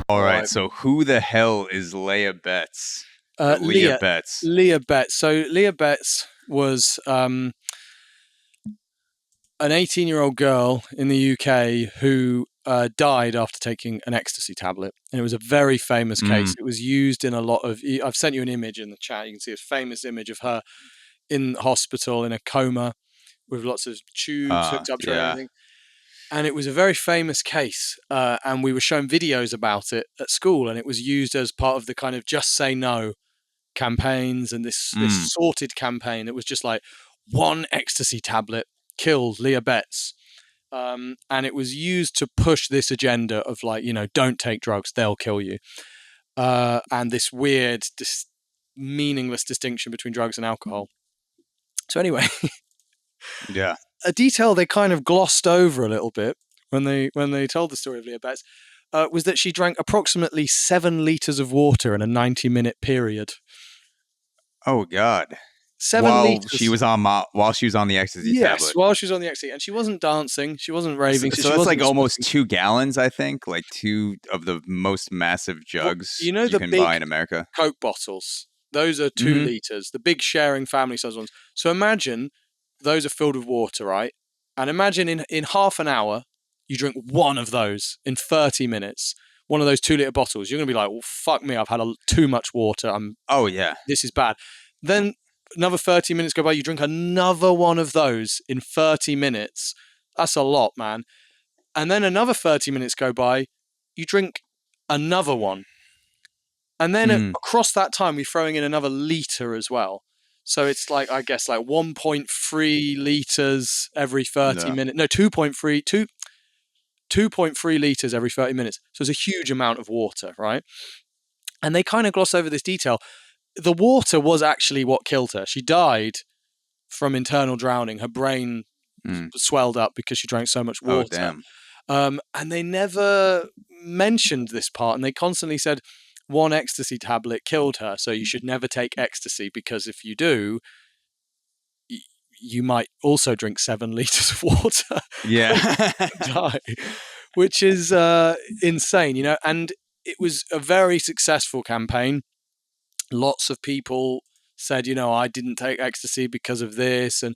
All All right. right. So who the hell is Leah Betts? Leah Leah Betts. Leah Betts. So Leah Betts was an 18-year-old girl in the UK who died after taking an ecstasy tablet. And it was a very famous case. It was used in a lot of... I've sent you an image in the chat. You can see a famous image of her in hospital in a coma with lots of tubes hooked up to her and Yeah. everything. And it was a very famous case. And we were shown videos about it at school. And it was used as part of the kind of Just Say No campaigns and this sorted campaign that was just like one ecstasy tablet killed Leah Betts. And it was used to push this agenda of like, don't take drugs, they'll kill you. And this weird, meaningless distinction between drugs and alcohol. So anyway, Yeah. a detail they kind of glossed over a little bit when they told the story of Leah Betts was that she drank approximately 7 liters of water in a 90-minute period. Oh God. 7 liters. While she was on the ecstasy tablet. While she was on the ecstasy, and she wasn't dancing, she wasn't raving. So that's like almost 2 gallons, I think. Like 2 of the most massive jugs you the can big buy in America. Coke bottles. Those are 2 liters. The big sharing family size ones. So imagine those are filled with water, right? And imagine in half an hour you drink one of those in 30 minutes. One of those 2-liter bottles. You're gonna be like, well, fuck me, I've had too much water. Oh yeah. This is bad. Then another 30 minutes go by, you drink another one of those in 30 minutes. That's a lot, man. And then another 30 minutes go by, you drink another one. And then across that time, we're throwing in another liter as well. So it's like, I guess, like 1.3 liters every 30 minutes. No, 2.3 liters every 30 minutes. So it's a huge amount of water, right? And they kind of gloss over this detail. The water was actually what killed her. She died from internal drowning. Her brain swelled up because she drank so much water. Oh, damn. And they never mentioned this part. And they constantly said, 1 ecstasy tablet killed her. So you should never take ecstasy because if you do, you might also drink 7 liters of water. Yeah. Die. Which is insane, And it was a very successful campaign. Lots of people said, I didn't take ecstasy because of this, and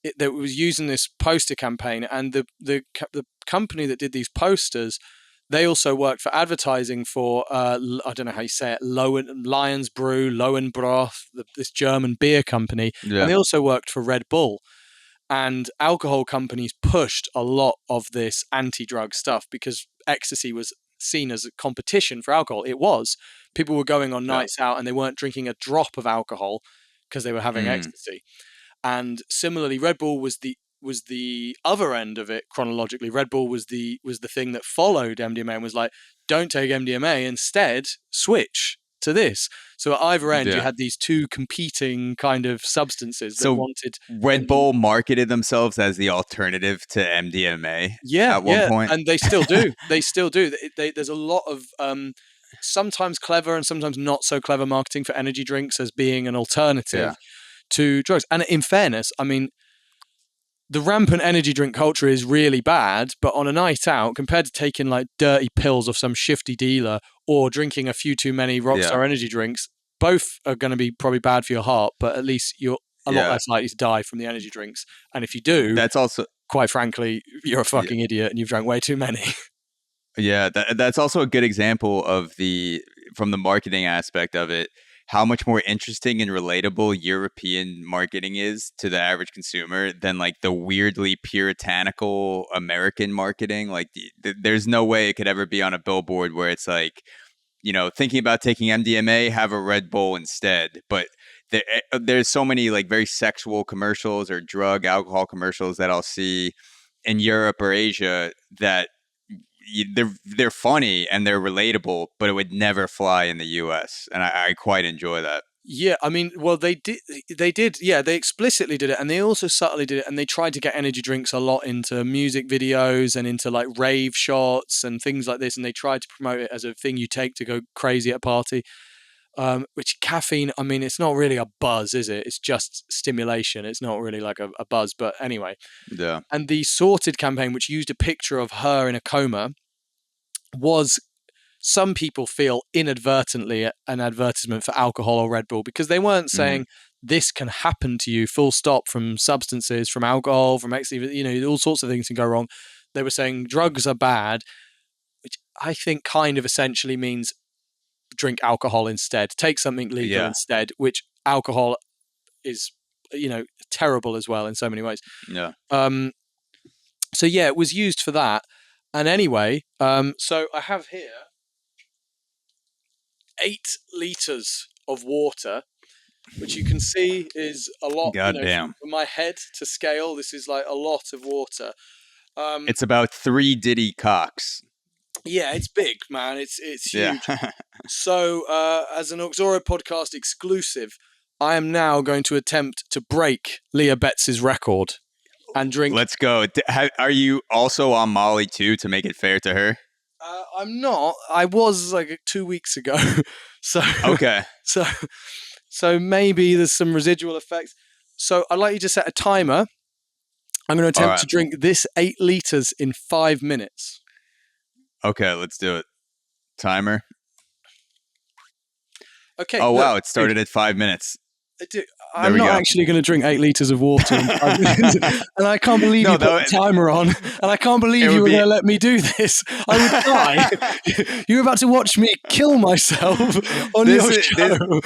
it was using this poster campaign. And the company that did these posters, they also worked for advertising for I don't know how you say it, Lions Brew, Lowenbroth, this German beer company, and they also worked for Red Bull. And alcohol companies pushed a lot of this anti-drug stuff because ecstasy was seen as a competition for alcohol. It was. People were going on nights out and they weren't drinking a drop of alcohol because they were having ecstasy. And similarly, Red Bull was the other end of it chronologically. Red Bull was the thing that followed MDMA and was like, don't take MDMA, instead switch to this. So at either end, you had these 2 competing kind of substances that wanted. Red Bull marketed themselves as the alternative to MDMA. Yeah, at one point, and they still do. They still do. There's a lot of sometimes clever and sometimes not so clever marketing for energy drinks as being an alternative to drugs. And in fairness, I mean, the rampant energy drink culture is really bad, but on a night out, compared to taking like dirty pills of some shifty dealer or drinking a few too many Rockstar energy drinks, both are going to be probably bad for your heart, but at least you're a lot less likely to die from the energy drinks. And if you do, that's also, quite frankly, you're a fucking idiot and you've drank way too many. Yeah, that's also a good example of from the marketing aspect of it, how much more interesting and relatable European marketing is to the average consumer than like the weirdly puritanical American marketing. Like there's no way it could ever be on a billboard where it's like, thinking about taking MDMA, have a Red Bull instead. But there's so many like very sexual commercials or drug alcohol commercials that I'll see in Europe or Asia that they're funny and they're relatable, but it would never fly in the US, and I quite enjoy that. Yeah, I mean, well, they did, yeah, they explicitly did it, and they also subtly did it, and they tried to get energy drinks a lot into music videos and into like rave shots and things like this, and they tried to promote it as a thing you take to go crazy at a party. Which caffeine, I mean, it's not really a buzz, is it? It's just stimulation. It's not really like a buzz, but anyway. Yeah. And the Sorted campaign, which used a picture of her in a coma, was some people feel inadvertently an advertisement for alcohol or Red Bull, because they weren't saying this can happen to you full stop from substances, from alcohol, from ecstasy, all sorts of things can go wrong. They were saying drugs are bad, which I think kind of essentially means drink alcohol instead, take something legal instead, which alcohol is, terrible as well in so many ways. Yeah. So yeah, it was used for that. And anyway, so I have here 8 liters of water, which you can see is a lot. Goddamn. From my head to scale, this is like a lot of water. It's about 3 Diddy cocks. Yeah, it's big, man. It's huge. Yeah. So, as an Oxoro podcast exclusive, I am now going to attempt to break Leah Betts' record and drink. Let's go. Are you also on Molly too, to make it fair to her? I'm not. I was like 2 weeks ago. So okay. So maybe there's some residual effects. So I'd like you to set a timer. I'm going to attempt to drink this 8 liters in 5 minutes. Okay, let's do it. Timer. Okay. Oh, wow. It started at 5 minutes. I'm not actually going to drink 8 liters of water in 5 minutes. And I can't believe you put the timer on. And I can't believe you were going to let me do this. I would die. You were about to watch me kill myself on your show.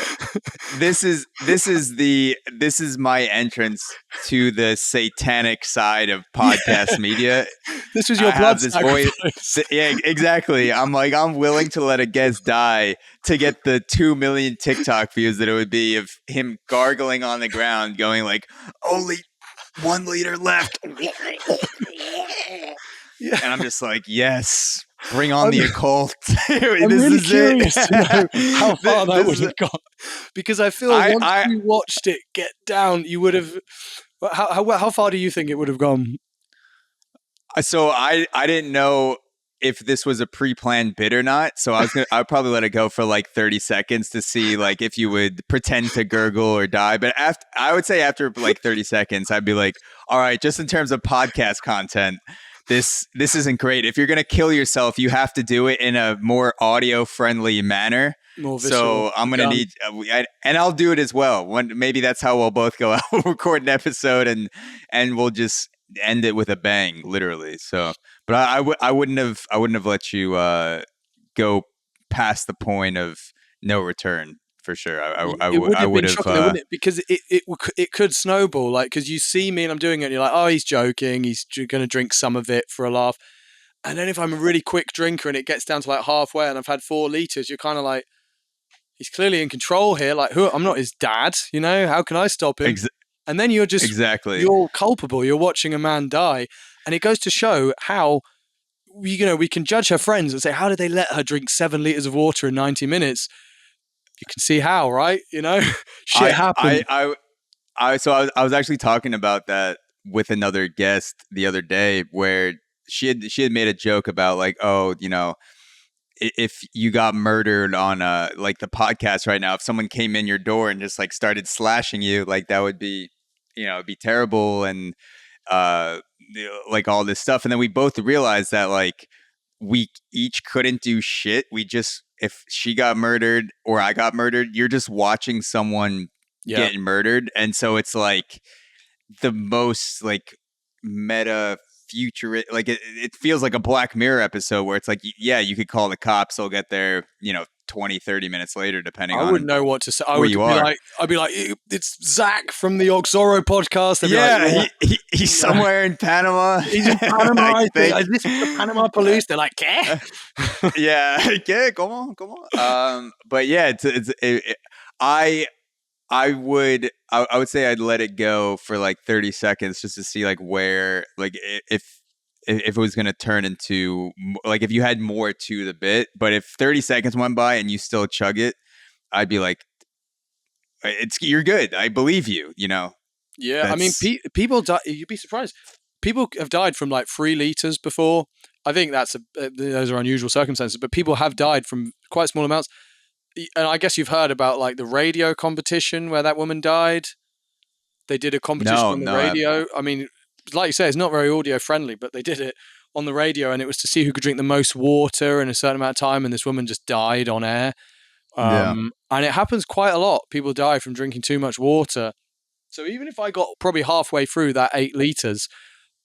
This is my entrance to the satanic side of podcast media. This was your blood sacrifice. Yeah, exactly. I'm willing to let a guest die to get the 2 million TikTok views that it would be of him gargling on the ground, going like, only 1 liter left. Yeah. And I'm just like, yes, bring on the occult. I'm really curious to know how far that would have gone. Because I feel once you watched it get down, you would have... How far do you think it would have gone? So I didn't know if this was a pre-planned bit or not. So I'd probably let it go for like 30 seconds to see like if you would pretend to gurgle or die. But I would say after like 30 seconds, I'd be like, all right, just in terms of podcast content, this isn't great. If you're going to kill yourself, you have to do it in a more audio friendly manner. More visual. So I'm going to need, and I'll do it as well. Maybe that's how we'll both go out. We'll record an episode and we'll just end it with a bang, literally. So, but I wouldn't have let you go past the point of no return for sure. I would have, wouldn't it? Because it could snowball, like, because you see me and I'm doing it and you're like, oh, he's joking, he's going to drink some of it for a laugh. And then if I'm a really quick drinker and it gets down to like halfway and I've had 4 liters, you're kind of like, he's clearly in control here. Like, I'm not his dad, how can I stop him? And then you're just, you're culpable. You're watching a man die. And it goes to show how, we can judge her friends and say, how did they let her drink 7 liters of water in 90 minutes? You can see how, right? Shit happened. I was actually talking about that with another guest the other day, where she had made a joke about like, oh, if you got murdered on like the podcast right now, if someone came in your door and just like started slashing you, like that would be, it'd be terrible, and like all this stuff. And then we both realized that like we each couldn't do shit. If she got murdered or I got murdered, you're just watching someone getting murdered. And so it's like the most like meta future, like it feels like a Black Mirror episode where it's like, yeah, you could call the cops, they'll get there 20 30 minutes later, depending on I wouldn't know what to say. I'd be like, it's Zach from the Oxoro podcast. He's somewhere in Panama. He's in Panama. I think. Is this the Panama police? They're like, ¿qué? Yeah, come on. But yeah, I would say I'd let it go for like 30 seconds just to see like where, like if it was going to turn into, like if you had more to the bit. But if 30 seconds went by and you still chug it, I'd be like, you're good. I believe you, Yeah, I mean, people die. You'd be surprised. People have died from like 3 liters before. I think those are unusual circumstances, but people have died from quite small amounts. And I guess you've heard about like the radio competition where that woman died. They did a competition on the radio. I mean, like you say, it's not very audio friendly, but they did it on the radio, and it was to see who could drink the most water in a certain amount of time, and this woman just died on air. Yeah. And it happens quite a lot. People die from drinking too much water. So even if I got probably halfway through that 8 liters,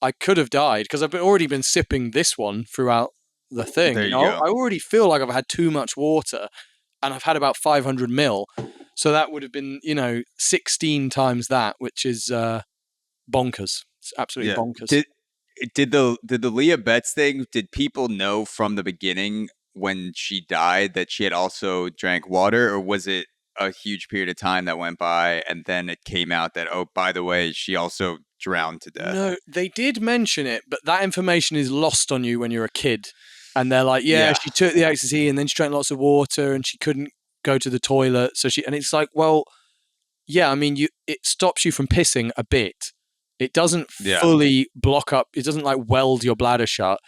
I could have died because I've already been sipping this one throughout the thing. There You you know, go. I already feel like I've had too much water, and I've had about 500 mil. So that would have been, 16 times that, which is bonkers. It's absolutely Yeah. bonkers. Did the Leah Betts thing? Did people know from the beginning when she died that she had also drank water, or was it a huge period of time that went by and then it came out that, oh, by the way, she also drowned to death? No, they did mention it, but that information is lost on you when you're a kid. And they're like, yeah, Yeah. she took the ecstasy and then she drank lots of water and she couldn't go to the toilet. And it's like, well, yeah, I mean, it stops you from pissing a bit. It doesn't Yeah. fully block up. It doesn't like weld your bladder shut.